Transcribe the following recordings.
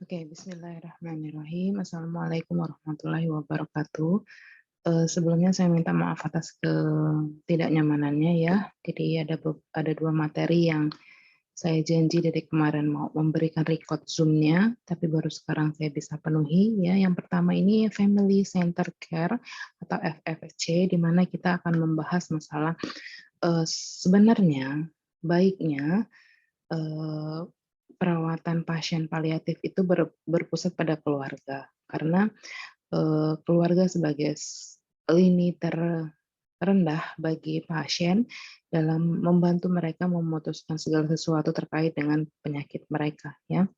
Oke, bismillahirrahmanirrahim. Assalamualaikum warahmatullahi wabarakatuh. Sebelumnya saya minta maaf atas ketidaknyamanannya ya. Jadi ada 2 materi yang saya janji dari kemarin mau memberikan record Zoom-nya, tapi baru sekarang saya bisa penuhi ya. Yang pertama ini Family Center Care atau FFC, di mana kita akan membahas masalah, sebenarnya baiknya eee, perawatan pasien paliatif itu berpusat pada keluarga. Karena, keluarga sebagai lini terendah bagi pasien dalam membantu mereka memutuskan segala sesuatu terkait dengan penyakit mereka, ya.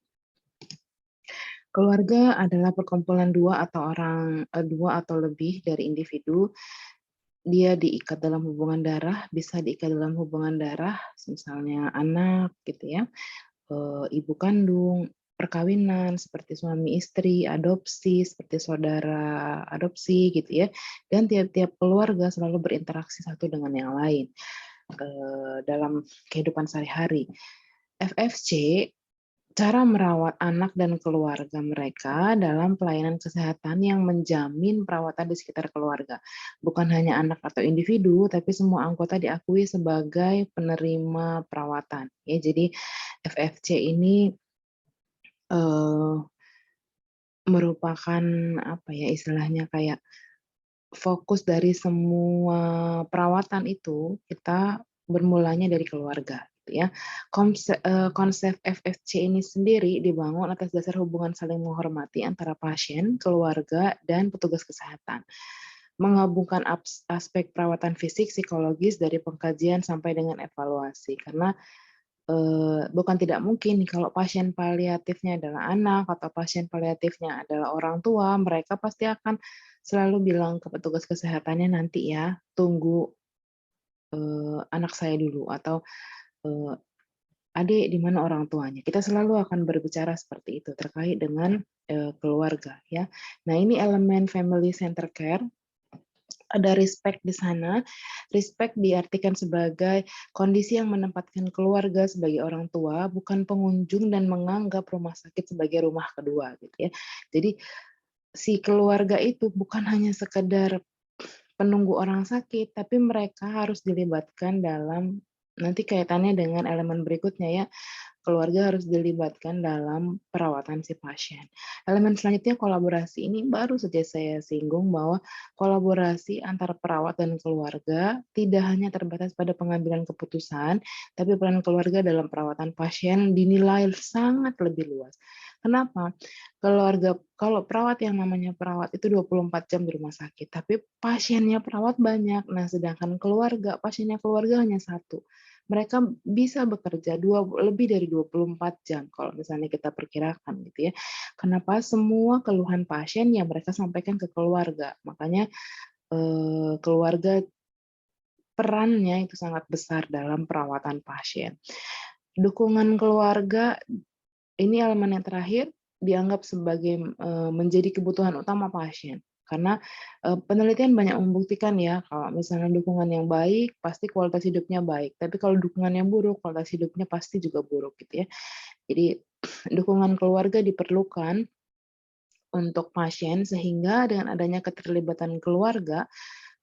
Keluarga adalah perkumpulan 2 atau lebih dari individu. Dia diikat dalam hubungan darah, bisa diikat dalam hubungan darah, misalnya anak gitu ya, ibu kandung, perkawinan seperti suami istri, adopsi seperti saudara adopsi gitu ya, dan tiap-tiap keluarga selalu berinteraksi satu dengan yang lain, dalam kehidupan sehari-hari. FFC, cara merawat anak dan keluarga mereka dalam pelayanan kesehatan yang menjamin perawatan di sekitar keluarga. Bukan hanya anak atau individu, tapi semua anggota diakui sebagai penerima perawatan. Ya, jadi FFC ini Eee, merupakan apa ya, istilahnya kayak fokus dari semua perawatan itu, kita bermulanya dari keluarga, gitu ya. Konsep FFC ini sendiri dibangun atas dasar hubungan saling menghormati antara pasien, keluarga, dan petugas kesehatan. Menggabungkan aspek perawatan fisik, psikologis, dari pengkajian sampai dengan evaluasi. Karena bukan tidak mungkin kalau pasien paliatifnya adalah anak atau pasien paliatifnya adalah orang tua, mereka pasti akan selalu bilang ke petugas kesehatannya, "Nanti ya, tunggu, anak saya dulu," atau, eee, "Adik, di mana orang tuanya?" Kita selalu akan berbicara seperti itu terkait dengan, keluarga ya. Nah, ini elemen family center care. Ada respect di sana. Respect diartikan sebagai kondisi yang menempatkan keluarga sebagai orang tua, bukan pengunjung dan menganggap rumah sakit sebagai rumah kedua gitu ya. Jadi si keluarga itu bukan hanya sekedar penunggu orang sakit, tapi mereka harus dilibatkan dalam nanti kaitannya dengan elemen berikutnya ya, keluarga harus dilibatkan dalam perawatan si pasien. Elemen selanjutnya kolaborasi, ini baru saja saya singgung bahwa kolaborasi antara perawat dan keluarga tidak hanya terbatas pada pengambilan keputusan, tapi peran keluarga dalam perawatan pasien dinilai sangat lebih luas. Kenapa? Kalau perawat yang namanya perawat itu 24 jam di rumah sakit, tapi pasiennya perawat banyak. Nah, sedangkan pasiennya keluarga hanya satu. Mereka bisa bekerja lebih dari 24 jam kalau misalnya kita perkirakan gitu ya. Kenapa? Semua keluhan pasien yang mereka sampaikan ke keluarga. Makanya, keluarga perannya itu sangat besar dalam perawatan pasien. Dukungan keluarga ini elemen yang terakhir, dianggap sebagai, menjadi kebutuhan utama pasien. Karena, penelitian banyak membuktikan ya, kalau misalnya dukungan yang baik, pasti kualitas hidupnya baik. Tapi kalau dukungan yang buruk, kualitas hidupnya pasti juga buruk gitu ya. Jadi dukungan keluarga diperlukan untuk pasien, sehingga dengan adanya keterlibatan keluarga,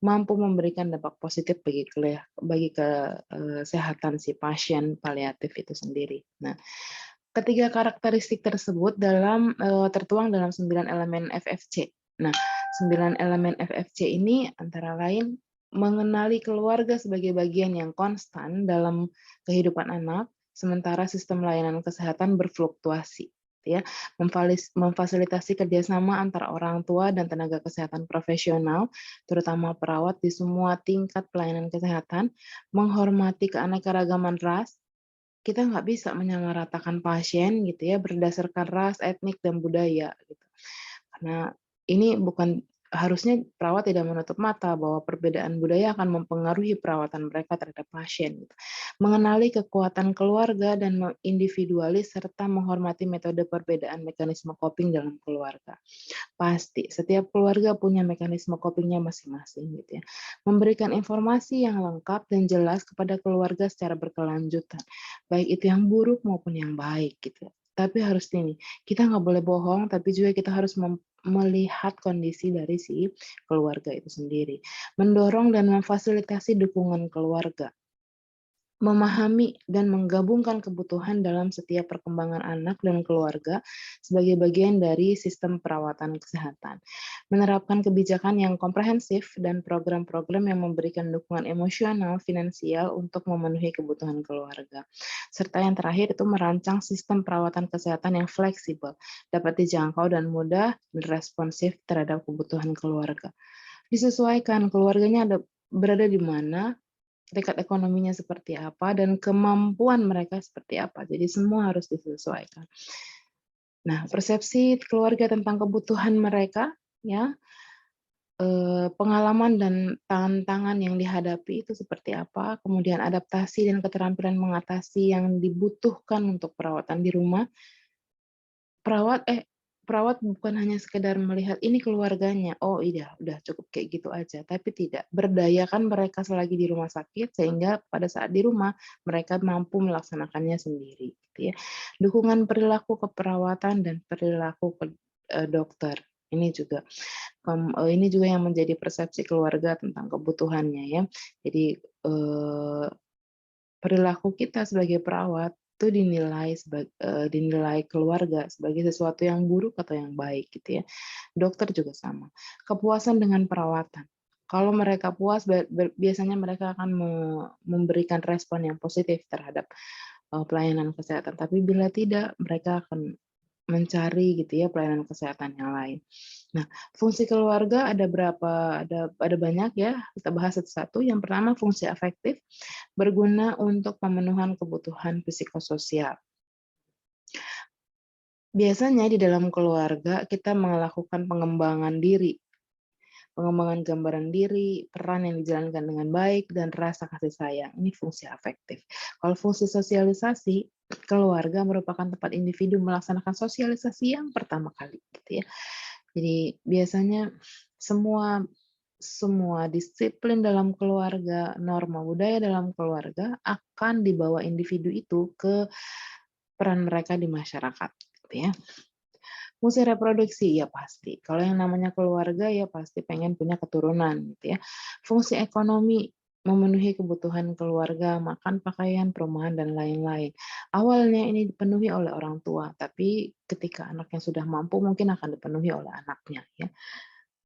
mampu memberikan dampak positif bagi kesehatan si pasien paliatif itu sendiri. Nah, ketiga karakteristik tersebut tertuang dalam 9 elemen FFC. Nah, 9 elemen FFC ini antara lain mengenali keluarga sebagai bagian yang konstan dalam kehidupan anak, sementara sistem layanan kesehatan berfluktuasi, ya. Memfasilitasi kerjasama antara orang tua dan tenaga kesehatan profesional, terutama perawat di semua tingkat pelayanan kesehatan, menghormati keanekaragaman ras. Kita nggak bisa menyamaratakan pasien gitu ya, berdasarkan ras, etnik, dan budaya gitu. Karena ini harusnya perawat tidak menutup mata bahwa perbedaan budaya akan mempengaruhi perawatan mereka terhadap pasien gitu. Mengenali kekuatan keluarga dan individualis serta menghormati metode perbedaan mekanisme coping dalam keluarga. Pasti, setiap keluarga punya mekanisme coping-nya masing-masing gitu ya. Memberikan informasi yang lengkap dan jelas kepada keluarga secara berkelanjutan, baik itu yang buruk maupun yang baik gitu. tapi harus ini, kita nggak boleh bohong, tapi juga kita harus melihat kondisi dari si keluarga itu sendiri. Mendorong dan memfasilitasi dukungan keluarga. Memahami dan menggabungkan kebutuhan dalam setiap perkembangan anak dan keluarga sebagai bagian dari sistem perawatan kesehatan. Menerapkan kebijakan yang komprehensif dan program-program yang memberikan dukungan emosional, finansial untuk memenuhi kebutuhan keluarga. Serta yang terakhir itu merancang sistem perawatan kesehatan yang fleksibel, dapat dijangkau dan mudah dan responsif terhadap kebutuhan keluarga. Disesuaikan keluarganya berada di mana, tingkat ekonominya seperti apa, dan kemampuan mereka seperti apa. Jadi semua harus disesuaikan. Nah, persepsi keluarga tentang kebutuhan mereka, ya, pengalaman dan tantangan yang dihadapi itu seperti apa, kemudian adaptasi dan keterampilan mengatasi yang dibutuhkan untuk perawatan di rumah. Perawat perawat bukan hanya sekedar melihat ini keluarganya, oh iya udah cukup kayak gitu aja, tapi tidak, berdayakan mereka selagi di rumah sakit sehingga pada saat di rumah mereka mampu melaksanakannya sendiri gitu ya. Dukungan perilaku keperawatan dan perilaku dokter. Ini juga ini juga yang menjadi persepsi keluarga tentang kebutuhannya ya. Jadi perilaku kita sebagai perawat itu dinilai keluarga sebagai sesuatu yang buruk atau yang baik gitu ya. Dokter juga sama. Kepuasan dengan perawatan. Kalau mereka puas, biasanya mereka akan memberikan respon yang positif terhadap pelayanan kesehatan. Tapi bila tidak, mereka akan mencari gitu ya pelayanan kesehatan yang lain. Nah, fungsi keluarga ada berapa? Ada banyak ya. Kita bahas satu-satu. Yang pertama fungsi afektif, berguna untuk pemenuhan kebutuhan psikososial. Biasanya di dalam keluarga kita melakukan pengembangan diri, pengembangan gambaran diri, peran yang dijalankan dengan baik, dan rasa kasih sayang. Ini fungsi afektif. Kalau fungsi sosialisasi, keluarga merupakan tempat individu melaksanakan sosialisasi yang pertama kali, gitu ya. Jadi biasanya semua semua disiplin dalam keluarga, norma budaya dalam keluarga akan dibawa individu itu ke peran mereka di masyarakat, gitu ya. Fungsi reproduksi, ya pasti. Kalau yang namanya keluarga, ya pasti pengen punya keturunan, gitu ya. Fungsi ekonomi, memenuhi kebutuhan keluarga, makan, pakaian, perumahan, dan lain-lain. Awalnya ini dipenuhi oleh orang tua, tapi ketika anaknya sudah mampu, mungkin akan dipenuhi oleh anaknya, ya.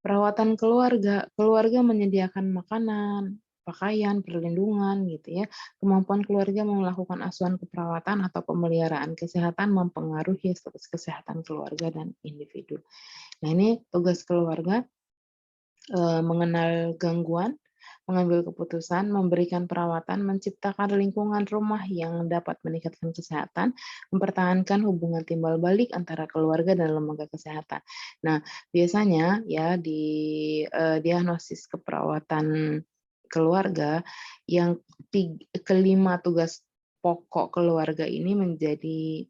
Perawatan keluarga, keluarga menyediakan makanan, pakaian, perlindungan gitu ya. Kemampuan keluarga melakukan asuhan keperawatan atau pemeliharaan kesehatan mempengaruhi status kesehatan keluarga dan individu. Nah, ini tugas keluarga, mengenal gangguan, mengambil keputusan, memberikan perawatan, menciptakan lingkungan rumah yang dapat meningkatkan kesehatan, mempertahankan hubungan timbal balik antara keluarga dan lembaga kesehatan. Nah, biasanya ya di diagnosis keperawatan keluarga yang kelima tugas pokok keluarga ini menjadi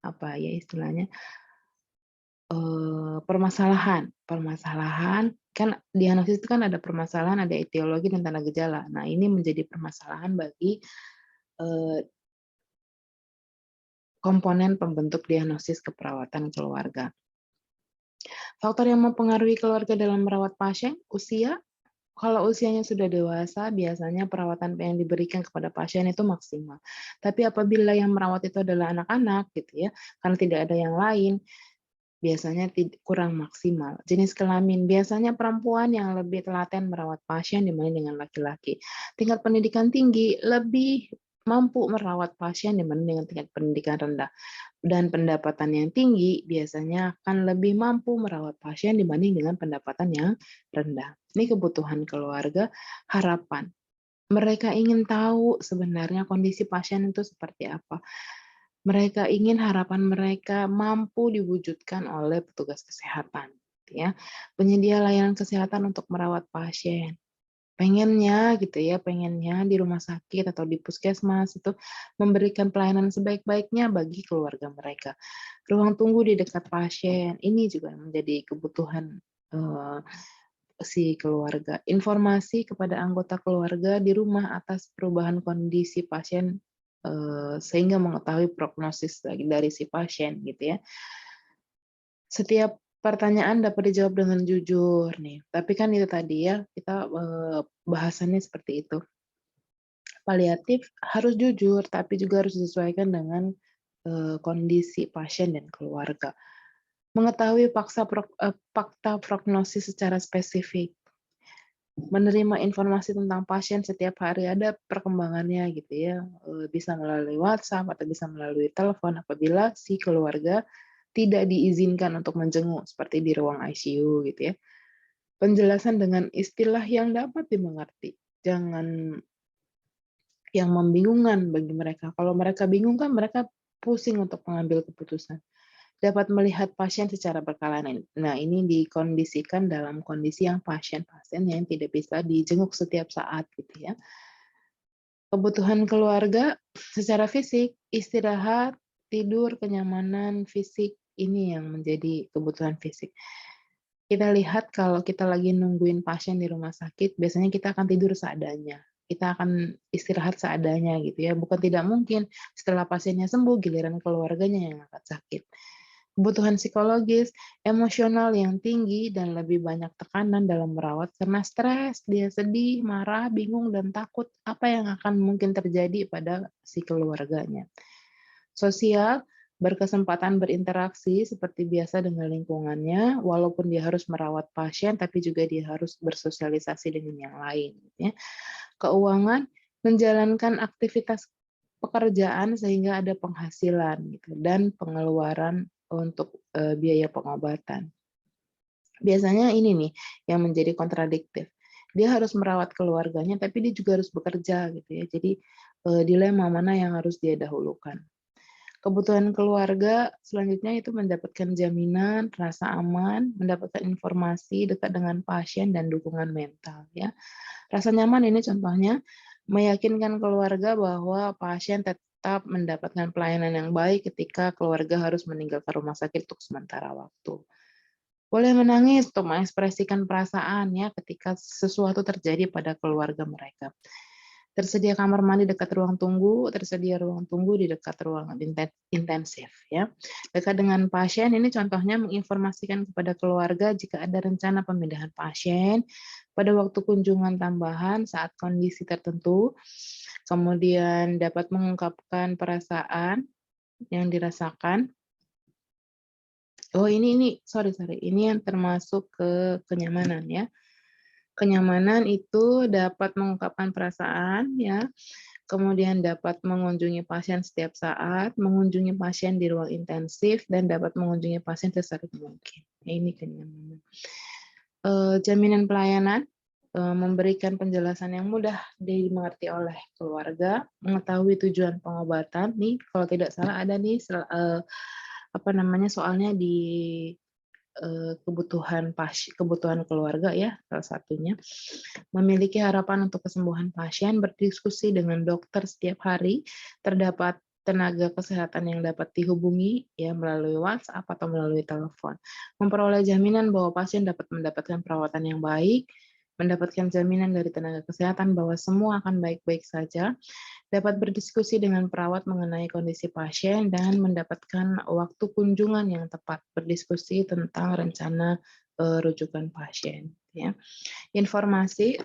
apa ya istilahnya, permasalahan permasalahan kan diagnosis itu kan ada permasalahan, ada etiologi dan tanda gejala. Nah, ini menjadi permasalahan bagi, eee, komponen pembentuk diagnosis keperawatan keluarga. Faktor yang mempengaruhi keluarga dalam merawat pasien, usia. Kalau usianya sudah dewasa, biasanya perawatan yang diberikan kepada pasien itu maksimal. Tapi apabila yang merawat itu adalah anak-anak gitu ya, karena tidak ada yang lain, biasanya kurang maksimal. Jenis kelamin, biasanya perempuan yang lebih telaten merawat pasien dibanding dengan laki-laki. Tingkat pendidikan tinggi lebih mampu merawat pasien dibanding dengan tingkat pendidikan rendah. Dan pendapatan yang tinggi biasanya akan lebih mampu merawat pasien dibanding dengan pendapatan yang rendah. Ini kebutuhan keluarga, harapan. Mereka ingin tahu sebenarnya kondisi pasien itu seperti apa. Mereka ingin harapan mereka mampu diwujudkan oleh petugas kesehatan, gitu ya. Penyedia layanan kesehatan untuk merawat pasien. Pengennya gitu ya, pengennya di rumah sakit atau di puskesmas itu memberikan pelayanan sebaik-baiknya bagi keluarga mereka. Ruang tunggu di dekat pasien, ini juga menjadi kebutuhan, eee, si keluarga. Informasi kepada anggota keluarga di rumah atas perubahan kondisi pasien sehingga mengetahui prognosis dari si pasien gitu ya. Setiap pertanyaan dapat dijawab dengan jujur nih, tapi kan itu tadi ya, kita, bahasannya seperti itu. Paliatif harus jujur, tapi juga harus disesuaikan dengan, kondisi pasien dan keluarga. Mengetahui fakta prognosis secara spesifik, menerima informasi tentang pasien setiap hari, ada perkembangannya gitu ya, bisa melalui WhatsApp atau bisa melalui telepon apabila si keluarga tidak diizinkan untuk menjenguk seperti di ruang ICU gitu ya. Penjelasan dengan istilah yang dapat dimengerti, jangan yang membingungkan bagi mereka. Kalau mereka bingung kan mereka pusing untuk mengambil keputusan. Dapat melihat pasien secara berkala. Nah, ini dikondisikan dalam kondisi yang pasien-pasien yang tidak bisa dijenguk setiap saat gitu ya. Kebutuhan keluarga secara fisik, istirahat, tidur, kenyamanan fisik, ini yang menjadi kebutuhan fisik. Kita lihat kalau kita lagi nungguin pasien di rumah sakit, biasanya kita akan tidur seadanya. Kita akan istirahat seadanya gitu ya. Bukan tidak mungkin setelah pasiennya sembuh, giliran keluarganya yang akan sakit. Kebutuhan psikologis, emosional yang tinggi dan lebih banyak tekanan dalam merawat karena stres, dia sedih, marah, bingung, dan takut apa yang akan mungkin terjadi pada si keluarganya. Sosial, berkesempatan berinteraksi seperti biasa dengan lingkungannya, walaupun dia harus merawat pasien, tapi juga dia harus bersosialisasi dengan yang lain. Ya. Keuangan, menjalankan aktivitas pekerjaan sehingga ada penghasilan gitu, dan pengeluaran untuk biaya pengobatan. Biasanya ini nih yang menjadi kontradiktif. Dia harus merawat keluarganya, tapi dia juga harus bekerja gitu ya. Jadi dilema mana yang harus dia dahulukan. Kebutuhan keluarga selanjutnya itu mendapatkan jaminan, rasa aman, mendapatkan informasi dekat dengan pasien dan dukungan mental ya. Rasa nyaman ini contohnya meyakinkan keluarga bahwa pasien tetap mendapatkan pelayanan yang baik ketika keluarga harus meninggalkan rumah sakit untuk sementara waktu. Boleh menangis untuk mengekspresikan perasaan ya ketika sesuatu terjadi pada keluarga mereka. Tersedia kamar mandi dekat ruang tunggu, tersedia ruang tunggu di dekat ruang intensif ya. Dekat dengan pasien ini contohnya menginformasikan kepada keluarga jika ada rencana pemindahan pasien pada waktu kunjungan tambahan saat kondisi tertentu. Kemudian dapat mengungkapkan perasaan yang dirasakan. Oh ini sorry, ini yang termasuk ke kenyamanan ya. Kenyamanan itu dapat mengungkapkan perasaan ya, kemudian dapat mengunjungi pasien setiap saat, mengunjungi pasien di ruang intensif, dan dapat mengunjungi pasien sesering mungkin. Ini kenyamanan. Jaminan pelayanan, memberikan penjelasan yang mudah dimengerti oleh keluarga, mengetahui tujuan pengobatan. Nih, kalau tidak salah ada nih soalnya di kebutuhan keluarga ya, salah satunya. Memiliki harapan untuk kesembuhan pasien, berdiskusi dengan dokter setiap hari, terdapat tenaga kesehatan yang dapat dihubungi ya melalui WhatsApp atau melalui telepon. Memperoleh jaminan bahwa pasien dapat mendapatkan perawatan yang baik, mendapatkan jaminan dari tenaga kesehatan bahwa semua akan baik-baik saja, dapat berdiskusi dengan perawat mengenai kondisi pasien, dan mendapatkan waktu kunjungan yang tepat, berdiskusi tentang rencana rujukan pasien. Ya. Informasi,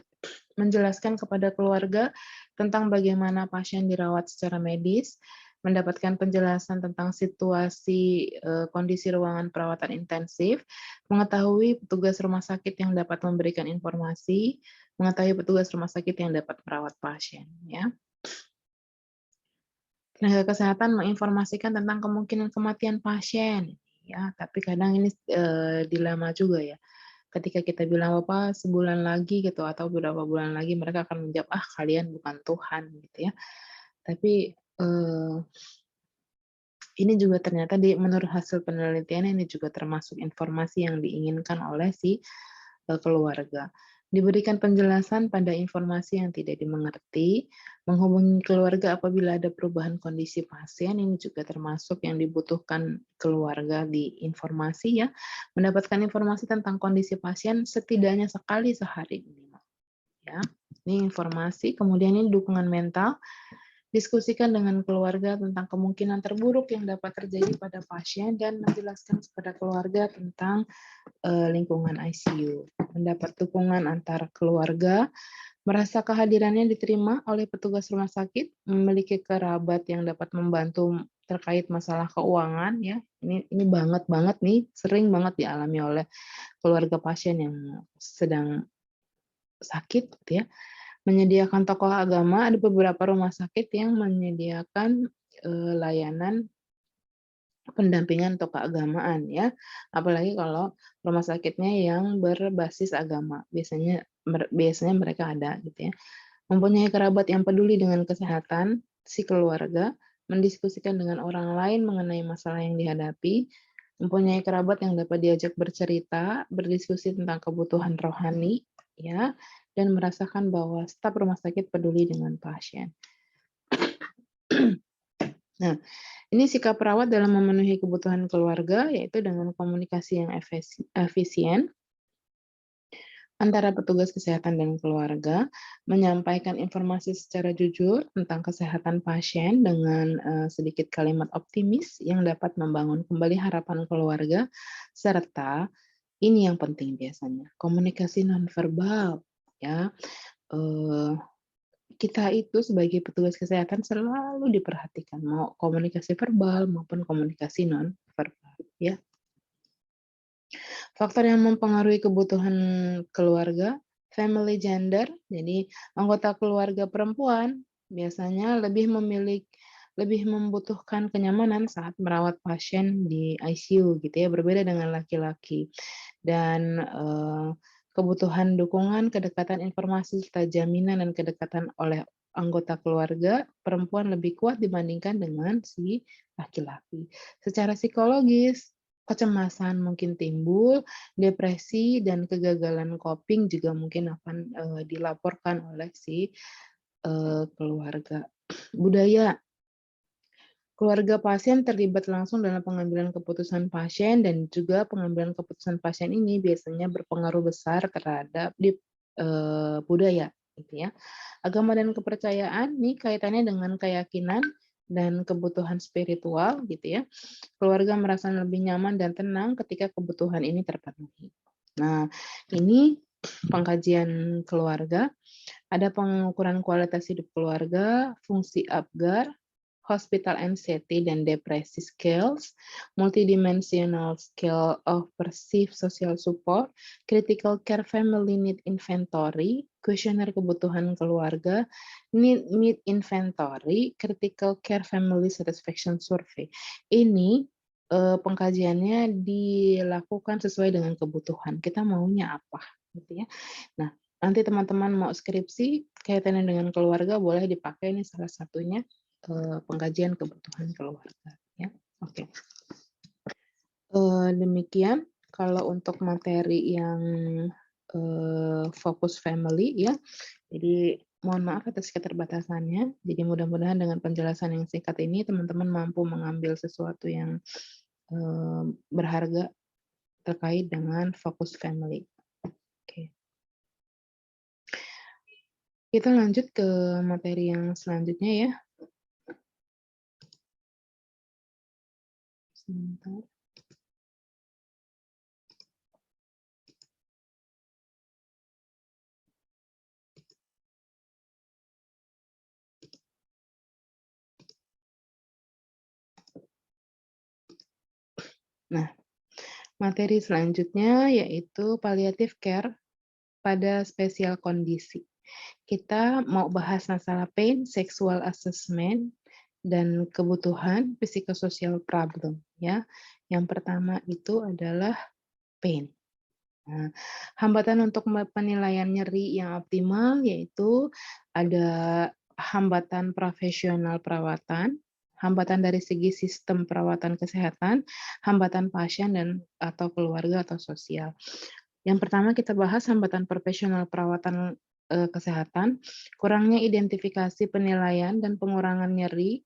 menjelaskan kepada keluarga tentang bagaimana pasien dirawat secara medis, mendapatkan penjelasan tentang situasi kondisi ruangan perawatan intensif, mengetahui petugas rumah sakit yang dapat memberikan informasi, mengetahui petugas rumah sakit yang dapat merawat pasien. Ya. Tenaga kesehatan menginformasikan tentang kemungkinan kematian pasien. Ya, tapi kadang ini dilema juga ya. Ketika kita bilang Bapak sebulan lagi gitu atau beberapa bulan lagi, mereka akan menjawab, ah kalian bukan Tuhan gitu ya. Tapi ini juga ternyata menurut hasil penelitian ini juga termasuk informasi yang diinginkan oleh si keluarga. Diberikan penjelasan pada informasi yang tidak dimengerti, menghubungi keluarga apabila ada perubahan kondisi pasien, ini juga termasuk yang dibutuhkan keluarga di informasi ya, mendapatkan informasi tentang kondisi pasien setidaknya sekali sehari minimal. Ya, ini informasi, kemudian ini dukungan mental, Diskusikan dengan keluarga tentang kemungkinan terburuk yang dapat terjadi pada pasien dan menjelaskan kepada keluarga tentang lingkungan ICU. Mendapat dukungan antar keluarga, merasa kehadirannya diterima oleh petugas rumah sakit, memiliki kerabat yang dapat membantu terkait masalah keuangan ya. Ini banget nih, sering banget dialami oleh keluarga pasien yang sedang sakit gitu ya. Menyediakan tokoh agama, ada beberapa rumah sakit yang menyediakan layanan pendampingan atau keagamaan ya, apalagi kalau rumah sakitnya yang berbasis agama, biasanya mereka ada gitu ya. Mempunyai kerabat yang peduli dengan kesehatan si keluarga, mendiskusikan dengan orang lain mengenai masalah yang dihadapi, mempunyai kerabat yang dapat diajak bercerita, berdiskusi tentang kebutuhan rohani ya, dan merasakan bahwa staf rumah sakit peduli dengan pasien. Nah, ini sikap perawat dalam memenuhi kebutuhan keluarga, yaitu dengan komunikasi yang efisien antara petugas kesehatan dan keluarga, menyampaikan informasi secara jujur tentang kesehatan pasien dengan sedikit kalimat optimis yang dapat membangun kembali harapan keluarga, serta ini yang penting biasanya, komunikasi nonverbal ya. Kita itu sebagai petugas kesehatan selalu diperhatikan, mau komunikasi verbal maupun komunikasi non-verbal, ya. Faktor yang mempengaruhi kebutuhan keluarga, family gender, jadi anggota keluarga perempuan biasanya lebih membutuhkan kenyamanan saat merawat pasien di ICU gitu ya, berbeda dengan laki-laki. Dan kebutuhan dukungan, kedekatan informasi, serta jaminan dan kedekatan oleh anggota keluarga perempuan lebih kuat dibandingkan dengan si laki-laki. Secara psikologis, kecemasan mungkin timbul, depresi dan kegagalan coping juga mungkin akan dilaporkan oleh si keluarga. Budaya. Keluarga pasien terlibat langsung dalam pengambilan keputusan pasien dan juga pengambilan keputusan pasien ini biasanya berpengaruh besar terhadap budaya gitu ya. Agama dan kepercayaan nih kaitannya dengan keyakinan dan kebutuhan spiritual gitu ya. Keluarga merasa lebih nyaman dan tenang ketika kebutuhan ini terpenuhi. Nah, ini pengkajian keluarga, ada pengukuran kualitas hidup keluarga, fungsi APGAR, Hospital Anxiety dan Depresi Skills, Multidimensional Scale of Perceived Social Support, Critical Care Family Need Inventory, Kuesioner Kebutuhan Keluarga, Need Inventory, Critical Care Family Satisfaction Survey. Ini pengkajiannya dilakukan sesuai dengan kebutuhan. Kita maunya apa, gitu ya. Nah, nanti teman-teman mau skripsi kaitannya dengan keluarga boleh dipakai ini salah satunya. Pengkajian kebutuhan keluarga ya. Oke. Demikian kalau untuk materi yang fokus family ya. Jadi mohon maaf atas keterbatasannya. Jadi mudah-mudahan dengan penjelasan yang singkat ini teman-teman mampu mengambil sesuatu yang berharga terkait dengan fokus family. Oke. Kita lanjut ke materi yang selanjutnya ya. Sebentar. Nah, materi selanjutnya yaitu palliative care pada spesial kondisi. Kita mau bahas masalah pain, sexual assessment, dan kebutuhan psikososial problem ya. Yang pertama itu adalah pain. Nah, hambatan untuk penilaian nyeri yang optimal yaitu ada hambatan profesional perawatan, hambatan dari segi sistem perawatan kesehatan, hambatan pasien dan atau keluarga atau sosial. Yang pertama kita bahas hambatan profesional perawatan kesehatan, kurangnya identifikasi penilaian dan pengurangan nyeri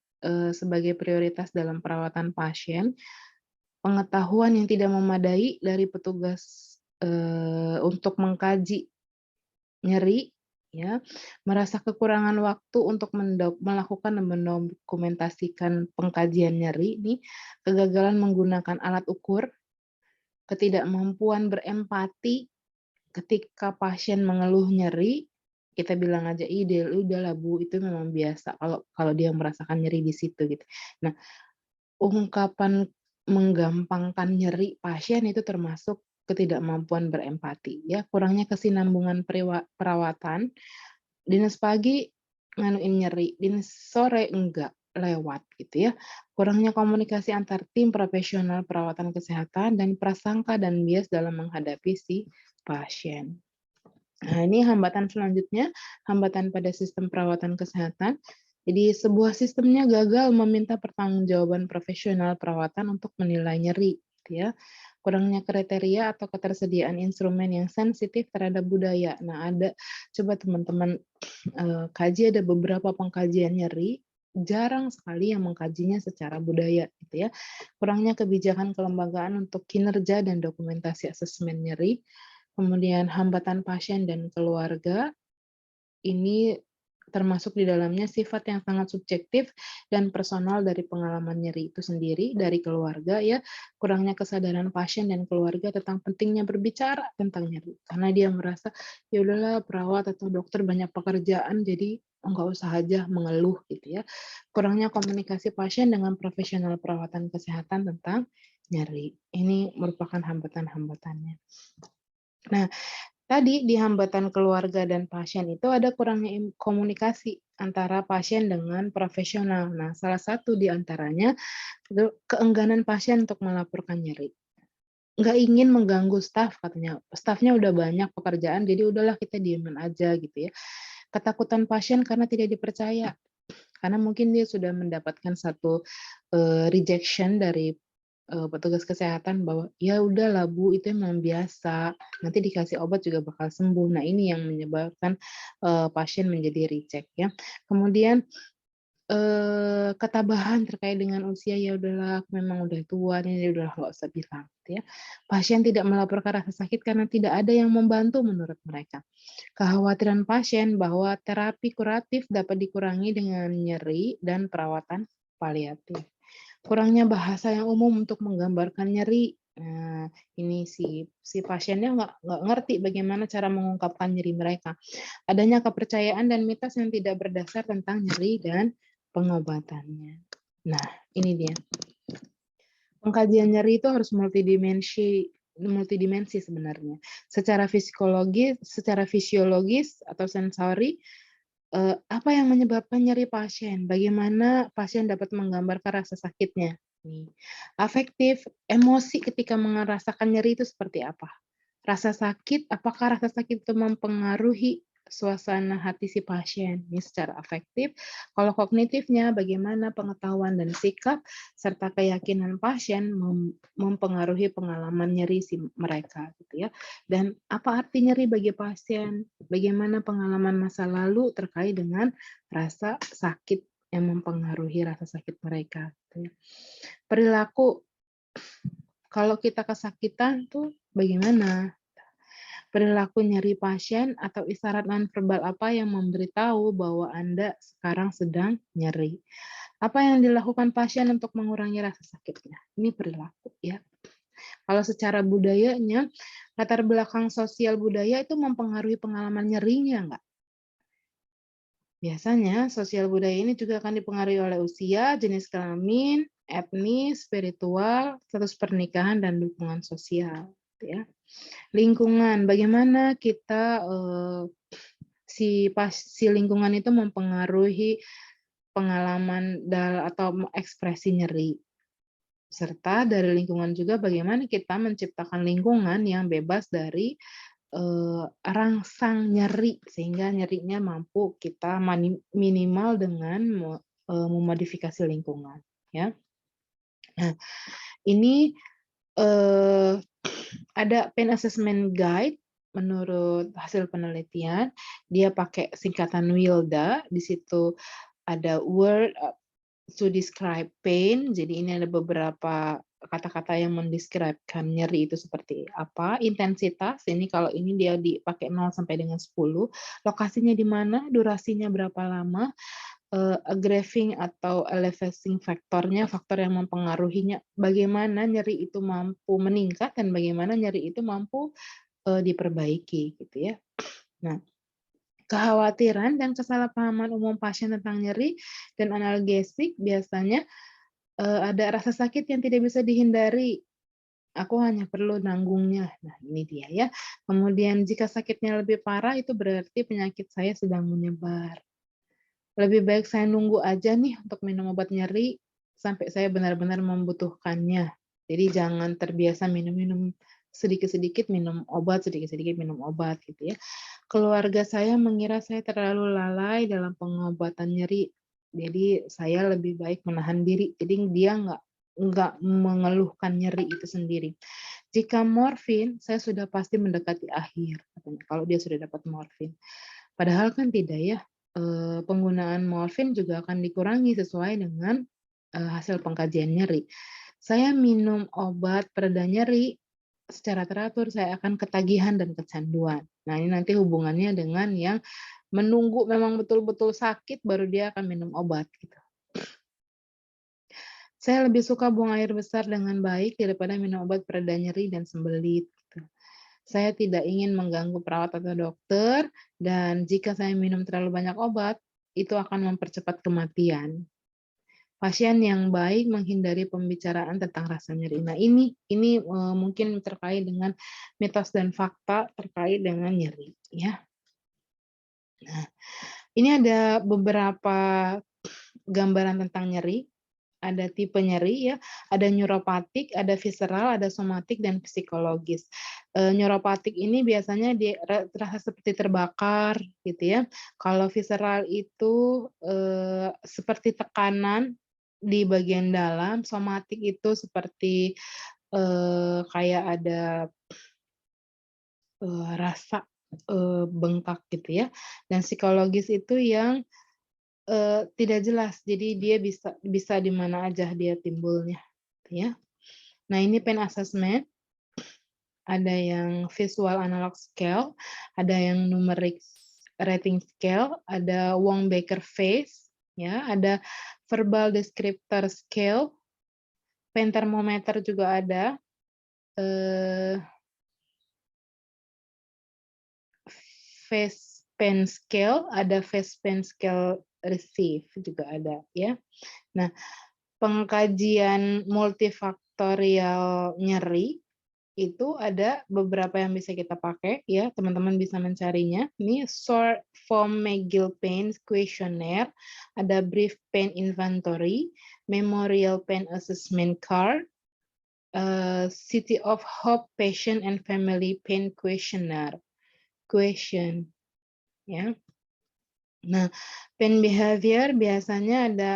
sebagai prioritas dalam perawatan pasien, pengetahuan yang tidak memadai dari petugas untuk mengkaji nyeri ya, merasa kekurangan waktu untuk melakukan dan mendokumentasikan pengkajian nyeri nih, kegagalan menggunakan alat ukur, ketidakmampuan berempati ketika pasien mengeluh nyeri, kita bilang aja, "Ih, udahlah Bu, itu memang biasa," kalau kalau dia merasakan nyeri di situ gitu. Nah, ungkapan menggampangkan nyeri pasien itu termasuk ketidakmampuan berempati ya, kurangnya kesinambungan perawatan, dinas pagi nganuin nyeri, dinas sore enggak, lewat gitu ya. Kurangnya komunikasi antar tim profesional perawatan kesehatan dan prasangka dan bias dalam menghadapi si pasien. Nah, ini hambatan selanjutnya, hambatan pada sistem perawatan kesehatan. Jadi sebuah sistemnya gagal meminta pertanggungjawaban profesional perawatan untuk menilai nyeri, gitu ya. Kurangnya kriteria atau ketersediaan instrumen yang sensitif terhadap budaya. Nah, ada coba teman-teman kaji ada beberapa pengkajian nyeri, jarang sekali yang mengkajinya secara budaya, gitu ya. Kurangnya kebijakan kelembagaan untuk kinerja dan dokumentasi asesmen nyeri, kemudian hambatan pasien dan keluarga, ini termasuk di dalamnya sifat yang sangat subjektif dan personal dari pengalaman nyeri itu sendiri, dari keluarga ya, kurangnya kesadaran pasien dan keluarga tentang pentingnya berbicara tentang nyeri. Karena dia merasa, ya udahlah perawat atau dokter banyak pekerjaan, jadi enggak usah aja mengeluh gitu ya. Kurangnya komunikasi pasien dengan profesional perawatan kesehatan tentang nyeri. Ini merupakan hambatan-hambatannya. Nah, tadi di hambatan keluarga dan pasien itu ada kurangnya komunikasi antara pasien dengan profesional. Nah, salah satu di antaranya itu keengganan pasien untuk melaporkan nyeri. Nggak ingin mengganggu staf katanya, stafnya udah banyak pekerjaan jadi udahlah kita diemin aja gitu ya. Ketakutan pasien karena tidak dipercaya, karena mungkin dia sudah mendapatkan satu, rejection dari petugas kesehatan bahwa, "Ya udahlah Bu, itu emang biasa, nanti dikasih obat juga bakal sembuh." Nah, ini yang menyebabkan, pasien menjadi reject ya. Kemudian, ketabahan terkait dengan usia, "Ya udahlah, aku memang udah tua nih, udahlah nggak usah bilang," gitu ya. Pasien tidak melaporkan rasa sakit karena tidak ada yang membantu menurut mereka. Kekhawatiran pasien bahwa terapi kuratif dapat dikurangi dengan nyeri dan perawatan paliatif. Kurangnya bahasa yang umum untuk menggambarkan nyeri. Nah, ini si pasiennya nggak ngerti bagaimana cara mengungkapkan nyeri mereka. Adanya kepercayaan dan mitos yang tidak berdasar tentang nyeri dan pengobatannya. Nah, ini dia. Pengkajian nyeri itu harus multidimensi sebenarnya. Secara fisiologis atau sensori, apa yang menyebabkan nyeri pasien? Bagaimana pasien dapat menggambarkan rasa sakitnya? Nih, afektif, emosi ketika merasakan nyeri itu seperti apa? Rasa sakit, apakah rasa sakit itu mempengaruhi suasana hati si pasien? Ini secara afektif. Kalau kognitifnya, bagaimana pengetahuan dan sikap serta keyakinan pasien mempengaruhi pengalaman nyeri si mereka, gitu ya. Dan apa arti nyeri bagi pasien? Bagaimana pengalaman masa lalu terkait dengan rasa sakit yang mempengaruhi rasa sakit mereka, gitu ya. Perilaku, kalau kita kesakitan tuh bagaimana? Perilaku nyeri pasien atau isyarat nonverbal apa yang memberitahu bahwa Anda sekarang sedang nyeri? Apa yang dilakukan pasien untuk mengurangi rasa sakitnya? Ini perilaku ya. Kalau secara budayanya, latar belakang sosial budaya itu mempengaruhi pengalaman nyerinya nggak? Biasanya sosial budaya ini juga akan dipengaruhi oleh usia, jenis kelamin, etnis, spiritual, status pernikahan, dan dukungan sosial. Ya. Lingkungan, bagaimana kita si lingkungan itu mempengaruhi pengalaman atau ekspresi nyeri. Serta dari lingkungan juga bagaimana kita menciptakan lingkungan yang bebas dari rangsang nyeri, sehingga nyerinya mampu kita minimal dengan memodifikasi lingkungan, ya. Nah, ini ada Pain Assessment Guide menurut hasil penelitian, dia pakai singkatan WILDA, di situ ada word to describe pain, jadi ini ada beberapa kata-kata yang mendeskripsikan nyeri itu seperti apa, intensitas, ini kalau ini dia dipakai 0 sampai dengan 10, lokasinya di mana, durasinya berapa lama, aggraving atau elevating faktornya, faktor yang mempengaruhinya, bagaimana nyeri itu mampu meningkat dan bagaimana nyeri itu mampu, diperbaiki gitu ya. Nah, kekhawatiran dan kesalahpahaman umum pasien tentang nyeri dan analgesik biasanya, ada rasa sakit yang tidak bisa dihindari, aku hanya perlu nanggungnya. Nah, ini dia ya. Kemudian jika sakitnya lebih parah itu berarti penyakit saya sedang menyebar. Lebih baik saya nunggu aja nih untuk minum obat nyeri sampai saya benar-benar membutuhkannya. Jadi jangan terbiasa minum-minum sedikit-sedikit minum obat, sedikit-sedikit minum obat gitu ya. Keluarga saya mengira saya terlalu lalai dalam pengobatan nyeri. Jadi saya lebih baik menahan diri. Jadi dia nggak mengeluhkan nyeri itu sendiri. Jika morfin, saya sudah pasti mendekati akhir, katanya, kalau dia sudah dapat morfin. Padahal kan tidak ya, penggunaan morfin juga akan dikurangi sesuai dengan, hasil pengkajian nyeri. Saya minum obat pereda nyeri secara teratur, saya akan ketagihan dan kecanduan. Nah, ini nanti hubungannya dengan yang menunggu memang betul-betul sakit baru dia akan minum obat, gitu. Saya lebih suka buang air besar dengan baik daripada minum obat pereda nyeri dan sembelit, gitu. Saya tidak ingin mengganggu perawat atau dokter, dan jika saya minum terlalu banyak obat, itu akan mempercepat kematian. Pasien yang baik menghindari pembicaraan tentang rasa nyeri. Nah, ini mungkin terkait dengan mitos dan fakta terkait dengan nyeri, ya. Nah, ini ada beberapa gambaran tentang nyeri. Ada tipe nyeri ya, ada neuropatik, ada visceral, ada somatik, dan psikologis. Neuropatik ini biasanya terasa seperti terbakar gitu ya. Kalau visceral itu, seperti tekanan di bagian dalam, somatik itu seperti, kayak ada, rasa, bengkak gitu ya, dan psikologis itu yang tidak jelas, jadi dia bisa bisa di mana aja dia timbulnya, gitu ya. Nah, ini pain assessment, ada yang visual analog scale, ada yang numeric rating scale, ada Wong-Baker face, ya, ada verbal descriptor scale, pain thermometer juga ada, eee, face pain scale, ada face pain scale receive juga ada, ya. Nah, pengkajian multifaktorial nyeri, itu ada beberapa yang bisa kita pakai ya, teman-teman bisa mencarinya. Ini Short Form McGill Pain Questionnaire, ada Brief Pain Inventory, Memorial Pain Assessment Card, City of Hope Patient and Family Pain Questionnaire. Question, ya. Nah, pain behavior biasanya ada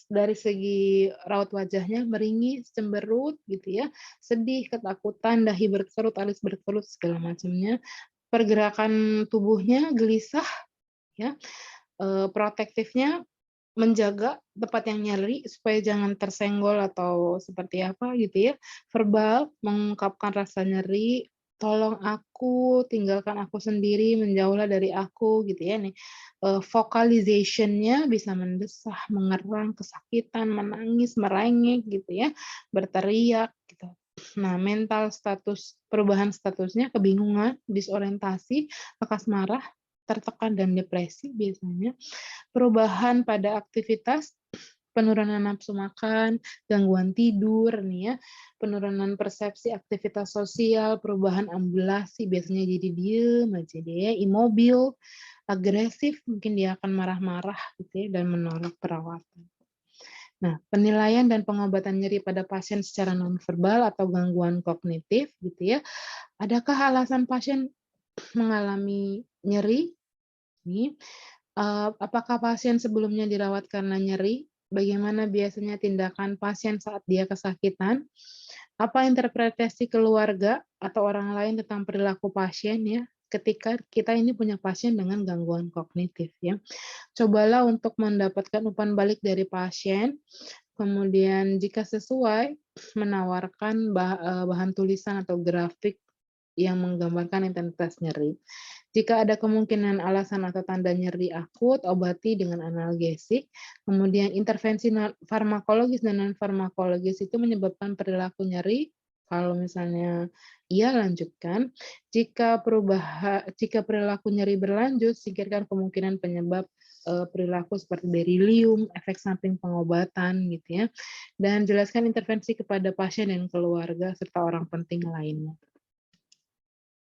dari segi raut wajahnya meringis, cemberut gitu ya, sedih, ketakutan, dahi berkerut, alis berkerut, segala macamnya. Pergerakan tubuhnya gelisah ya, protektifnya menjaga tempat yang nyeri supaya jangan tersenggol atau seperti apa gitu ya. Verbal mengungkapkan rasa nyeri, "Tolong aku, tinggalkan aku sendiri, menjauhlah dari aku," gitu ya nih. Vocalization-nya bisa mendesah, mengerang, kesakitan, menangis, merengek gitu ya, berteriak gitu. Nah, mental status perubahan statusnya kebingungan, disorientasi, lekas marah, tertekan, dan depresi biasanya. Perubahan pada aktivitas, penurunan nafsu makan, gangguan tidur nih ya, penurunan persepsi aktivitas sosial, perubahan ambulasi, biasanya jadi diem aja dia, imobil, agresif, mungkin dia akan marah-marah gitu ya, dan menolak perawatan. Nah, penilaian dan pengobatan nyeri pada pasien secara nonverbal atau gangguan kognitif gitu ya, adakah alasan pasien mengalami nyeri? Nih, apakah pasien sebelumnya dirawat karena nyeri? Bagaimana biasanya tindakan pasien saat dia kesakitan? Apa interpretasi keluarga atau orang lain tentang perilaku pasien ya, ketika kita ini punya pasien dengan gangguan kognitif ya. Cobalah untuk mendapatkan umpan balik dari pasien, Kemudian jika sesuai, menawarkan bahan tulisan atau grafik yang menggambarkan intensitas nyeri. Jika ada kemungkinan alasan atau tanda nyeri akut, obati dengan analgesik. Kemudian intervensi farmakologis dan non-farmakologis itu menyebabkan perilaku nyeri. Kalau misalnya iya, lanjutkan. Jika perilaku nyeri berlanjut, singkirkan kemungkinan penyebab perilaku seperti delirium, efek samping pengobatan, gitu ya. Dan jelaskan intervensi kepada pasien dan keluarga serta orang penting lainnya.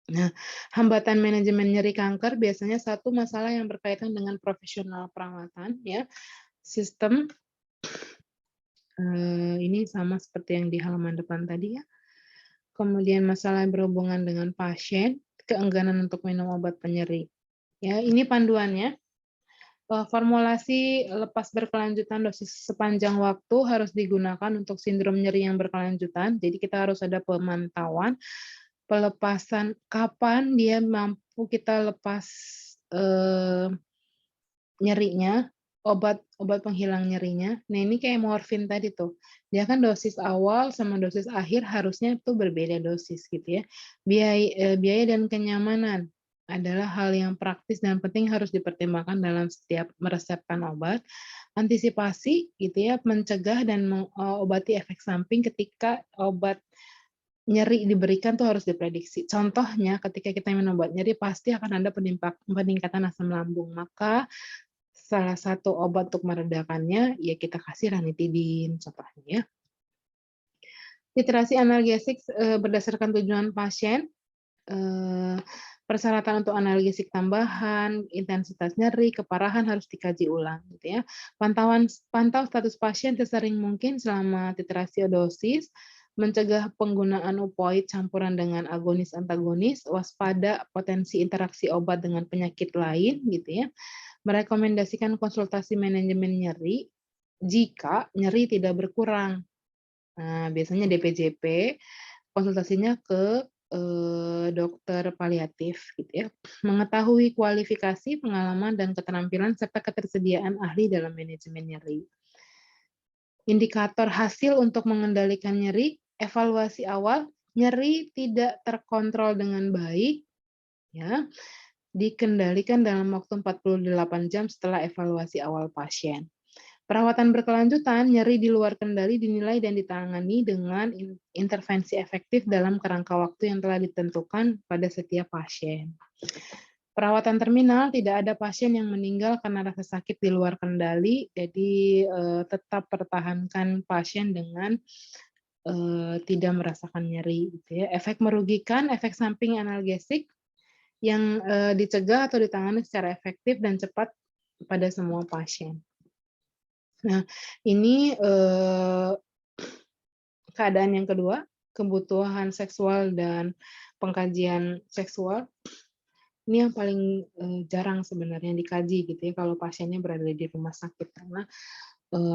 Nah, hambatan manajemen nyeri kanker biasanya satu masalah yang berkaitan dengan profesional perawatan, ya. Sistem ini sama seperti yang di halaman depan tadi, ya. Kemudian masalah yang berhubungan dengan pasien, keengganan untuk minum obat penyeri. Ya, ini panduannya. Formulasi lepas berkelanjutan dosis sepanjang waktu harus digunakan untuk sindrom nyeri yang berkelanjutan. Jadi kita harus ada pemantauan, pelepasan kapan dia mampu kita lepas nyerinya, obat penghilang nyerinya. Nah, ini kayak morfin tadi tuh. Dia kan dosis awal sama dosis akhir harusnya tuh berbeda dosis gitu ya. Biaya dan kenyamanan adalah hal yang praktis dan penting harus dipertimbangkan dalam setiap meresepkan obat. Antisipasi gitu ya, mencegah dan mengobati efek samping ketika obat nyeri diberikan tuh harus diprediksi. Contohnya ketika kita minum obat nyeri pasti akan ada peningkatan asam lambung. Maka salah satu obat untuk meredakannya ya kita kasih ranitidin contohnya ya. Titrasi analgesik berdasarkan tujuan pasien. Persyaratan untuk analgesik tambahan, intensitas nyeri, keparahan harus dikaji ulang gitu ya. Pantau status pasien sesering mungkin selama titrasi dosis, mencegah penggunaan opioid campuran dengan agonis antagonis, waspada potensi interaksi obat dengan penyakit lain gitu ya. Merekomendasikan konsultasi manajemen nyeri jika nyeri tidak berkurang. Nah, biasanya DPJP konsultasinya ke dokter paliatif gitu ya. Mengetahui kualifikasi, pengalaman, dan keterampilan serta ketersediaan ahli dalam manajemen nyeri. Indikator hasil untuk mengendalikan nyeri, evaluasi awal, nyeri tidak terkontrol dengan baik, ya, dikendalikan dalam waktu 48 jam setelah evaluasi awal pasien. Perawatan berkelanjutan, nyeri di luar kendali dinilai dan ditangani dengan intervensi efektif dalam kerangka waktu yang telah ditentukan pada setiap pasien. Perawatan terminal, tidak ada pasien yang meninggal karena rasa sakit di luar kendali, jadi tetap pertahankan pasien dengan tidak merasakan nyeri. Gitu ya. Efek merugikan, efek samping analgesik yang dicegah atau ditangani secara efektif dan cepat pada semua pasien. Nah, ini keadaan yang kedua, kebutuhan seksual dan pengkajian seksual. Ini yang paling jarang sebenarnya dikaji gitu ya kalau pasiennya berada di rumah sakit karena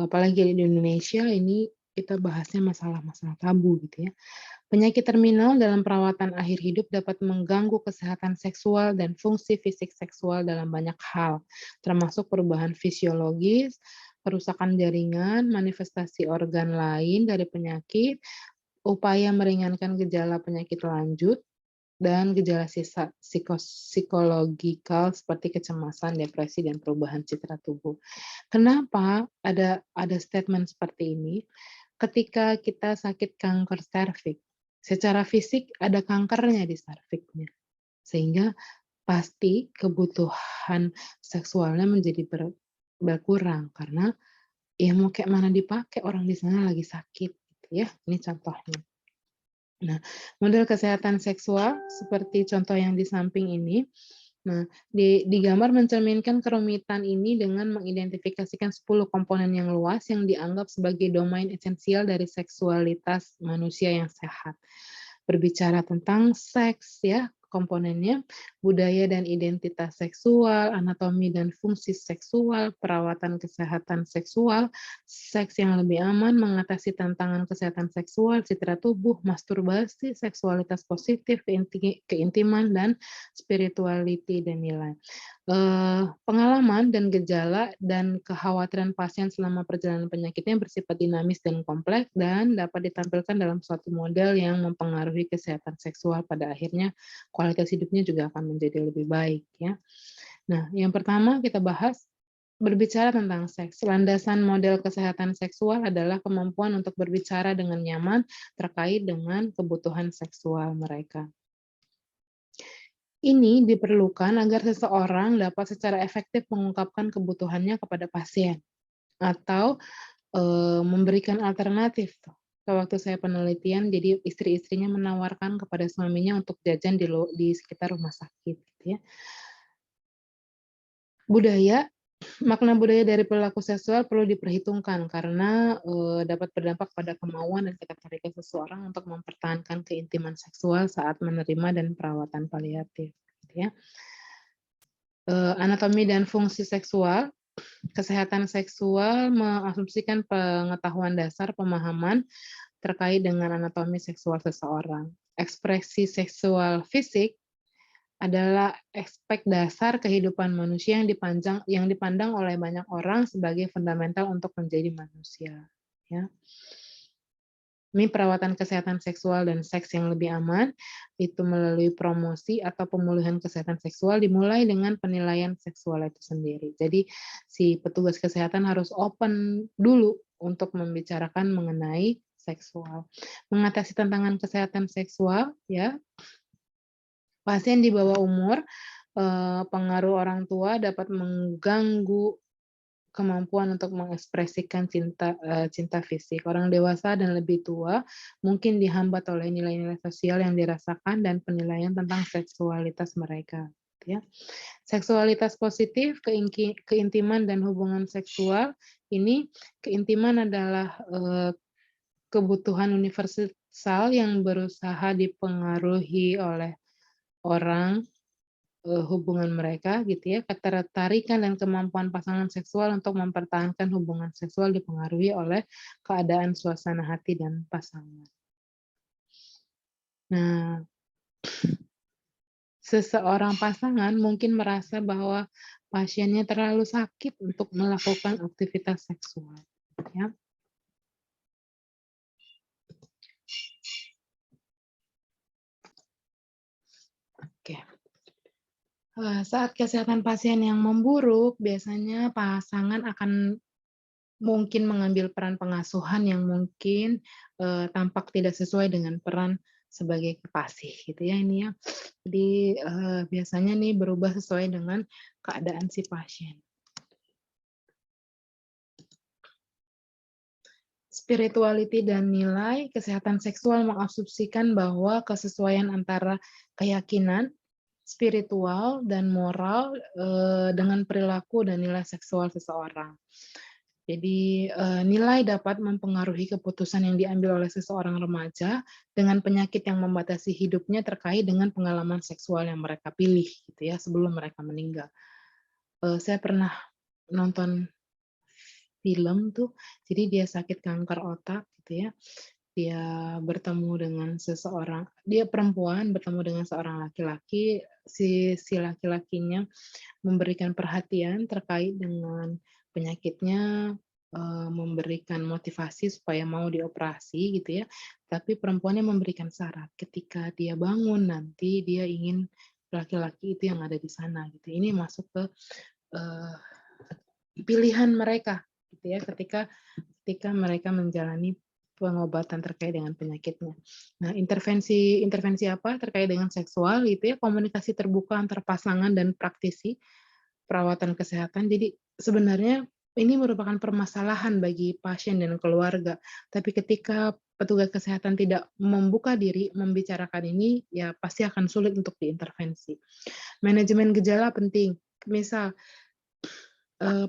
apalagi di Indonesia ini kita bahasnya masalah-masalah tabu gitu ya. Penyakit terminal dalam perawatan akhir hidup dapat mengganggu kesehatan seksual dan fungsi fisik seksual dalam banyak hal, termasuk perubahan fisiologis, kerusakan jaringan, manifestasi organ lain dari penyakit, upaya meringankan gejala penyakit lanjut, dan gejala psikologikal seperti kecemasan, depresi, dan perubahan citra tubuh. Kenapa ada statement seperti ini? Ketika kita sakit kanker serviks, secara fisik ada kankernya di serviknya, sehingga pasti kebutuhan seksualnya menjadi berkurang karena ya mau kayak mana dipakai orang di sana lagi sakit gitu ya. Ini contohnya. Nah, model kesehatan seksual seperti contoh yang di samping ini. Nah, di gambar mencerminkan kerumitan ini dengan mengidentifikasikan 10 komponen yang luas yang dianggap sebagai domain esensial dari seksualitas manusia yang sehat. Berbicara tentang seks ya, komponennya budaya dan identitas seksual, anatomi dan fungsi seksual, perawatan kesehatan seksual, seks yang lebih aman, mengatasi tantangan kesehatan seksual, citra tubuh, masturbasi, seksualitas positif, keintiman, dan spirituality dan nilai. Pengalaman pengalaman dan gejala dan kekhawatiran pasien selama perjalanan penyakitnya bersifat dinamis dan kompleks dan dapat ditampilkan dalam suatu model yang mempengaruhi kesehatan seksual. Pada akhirnya kualitas hidupnya juga akan menjadi lebih baik ya. Nah, yang pertama kita bahas berbicara tentang seks. Landasan model kesehatan seksual adalah kemampuan untuk berbicara dengan nyaman terkait dengan kebutuhan seksual mereka. Ini diperlukan agar seseorang dapat secara efektif mengungkapkan kebutuhannya kepada pasien atau memberikan alternatif. Waktu saya penelitian, jadi istri-istrinya menawarkan kepada suaminya untuk jajan di sekitar rumah sakit, gitu ya. Makna budaya dari perilaku seksual perlu diperhitungkan karena dapat berdampak pada kemauan dan ketertarikan seseorang untuk mempertahankan keintiman seksual saat menerima dan perawatan paliatif. Gitu ya. Anatomi dan fungsi seksual, kesehatan seksual mengasumsikan pengetahuan dasar pemahaman terkait dengan anatomi seksual seseorang. Ekspresi seksual fisik adalah aspek dasar kehidupan manusia yang dipandang oleh banyak orang sebagai fundamental untuk menjadi manusia. Ya. Ini perawatan kesehatan seksual dan seks yang lebih aman, itu melalui promosi atau pemulihan kesehatan seksual dimulai dengan penilaian seksual itu sendiri. Jadi si petugas kesehatan harus open dulu untuk membicarakan mengenai seksual. Mengatasi tantangan kesehatan seksual, ya, pasien di bawah umur, pengaruh orang tua dapat mengganggu kemampuan untuk mengekspresikan cinta fisik. Orang dewasa dan lebih tua mungkin dihambat oleh nilai-nilai sosial yang dirasakan dan penilaian tentang seksualitas mereka. Ya. Seksualitas positif, keintiman dan hubungan seksual ini, keintiman adalah kebutuhan universal yang berusaha dipengaruhi oleh orang, hubungan mereka gitu ya, ketertarikan dan kemampuan pasangan seksual untuk mempertahankan hubungan seksual dipengaruhi oleh keadaan suasana hati dan pasangan. Nah, seseorang pasangan mungkin merasa bahwa pasiennya terlalu sakit untuk melakukan aktivitas seksual, ya. Oke. Saat kesehatan pasien yang memburuk, biasanya pasangan akan mungkin mengambil peran pengasuhan yang mungkin tampak tidak sesuai dengan peran sebagai kekasih, gitu ya ini ya. Jadi biasanya nih berubah sesuai dengan keadaan si pasien. Spirituality dan nilai kesehatan seksual mengasumsikan bahwa kesesuaian antara keyakinan spiritual dan moral dengan perilaku dan nilai seksual seseorang. Jadi nilai dapat mempengaruhi keputusan yang diambil oleh seseorang remaja dengan penyakit yang membatasi hidupnya terkait dengan pengalaman seksual yang mereka pilih, gitu ya, sebelum mereka meninggal. Saya pernah nonton film tuh, jadi dia sakit kanker otak, gitu ya. Dia bertemu dengan seseorang, dia perempuan bertemu dengan seorang laki-laki, si laki-lakinya memberikan perhatian terkait dengan penyakitnya, memberikan motivasi supaya mau dioperasi gitu ya, tapi perempuannya memberikan syarat, ketika dia bangun nanti dia ingin laki-laki itu yang ada di sana gitu. Ini masuk ke pilihan mereka gitu ya, ketika mereka menjalani pengobatan terkait dengan penyakitnya. Nah, intervensi apa terkait dengan seksual itu ya, komunikasi terbuka antar pasangan dan praktisi perawatan kesehatan. Jadi sebenarnya ini merupakan permasalahan bagi pasien dan keluarga. Tapi ketika petugas kesehatan tidak membuka diri membicarakan ini, ya pasti akan sulit untuk diintervensi. Manajemen gejala penting. Misal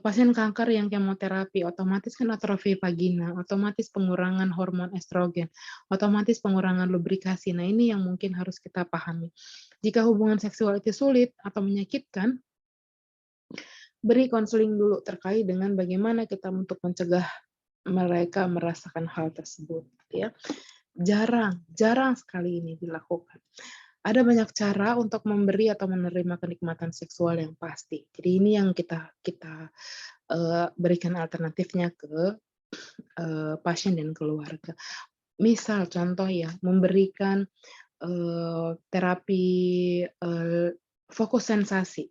pasien kanker yang kemoterapi, otomatis kan atrofi vagina, otomatis pengurangan hormon estrogen, otomatis pengurangan lubrikasi. Nah, ini yang mungkin harus kita pahami. Jika hubungan seksual itu sulit atau menyakitkan, beri konseling dulu terkait dengan bagaimana kita untuk mencegah mereka merasakan hal tersebut. Ya. Jarang sekali ini dilakukan. Ada banyak cara untuk memberi atau menerima kenikmatan seksual yang pasti. Jadi ini yang kita kita, berikan alternatifnya ke, pasien dan keluarga. Misal contoh ya, memberikan, terapi, fokus sensasi.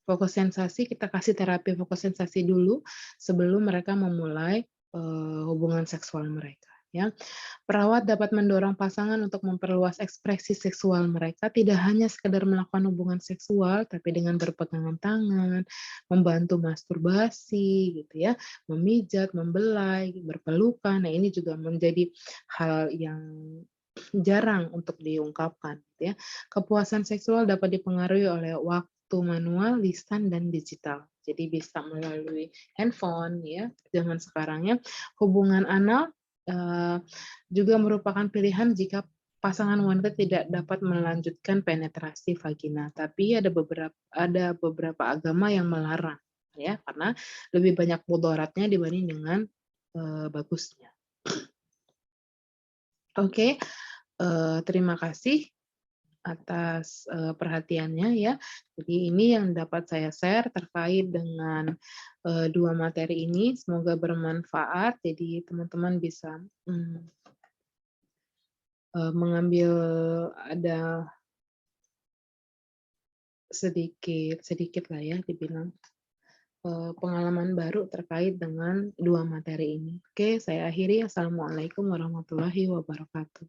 Fokus sensasi kita kasih terapi fokus sensasi dulu sebelum mereka memulai, hubungan seksual mereka, ya. Perawat dapat mendorong pasangan untuk memperluas ekspresi seksual mereka, tidak hanya sekedar melakukan hubungan seksual, tapi dengan berpegangan tangan, membantu masturbasi gitu ya, memijat, membelai, berpelukan. Nah, ini juga menjadi hal yang jarang untuk diungkapkan gitu ya. Kepuasan seksual dapat dipengaruhi oleh waktu manual, lisan, dan digital. Jadi bisa melalui handphone ya, zaman sekarang ya. Hubungan anal, eee, juga merupakan pilihan jika pasangan wanita tidak dapat melanjutkan penetrasi vagina. Tapi ada beberapa agama yang melarang ya, karena lebih banyak mudaratnya dibanding dengan, bagusnya. Oke, terima kasih atas, perhatiannya ya. Jadi ini yang dapat saya share terkait dengan, 2 materi ini, semoga bermanfaat. Jadi teman-teman bisa, mengambil ada sedikit sedikit lah ya dibilang, pengalaman baru terkait dengan 2 materi ini. Oke, saya akhiri. Assalamualaikum warahmatullahi wabarakatuh.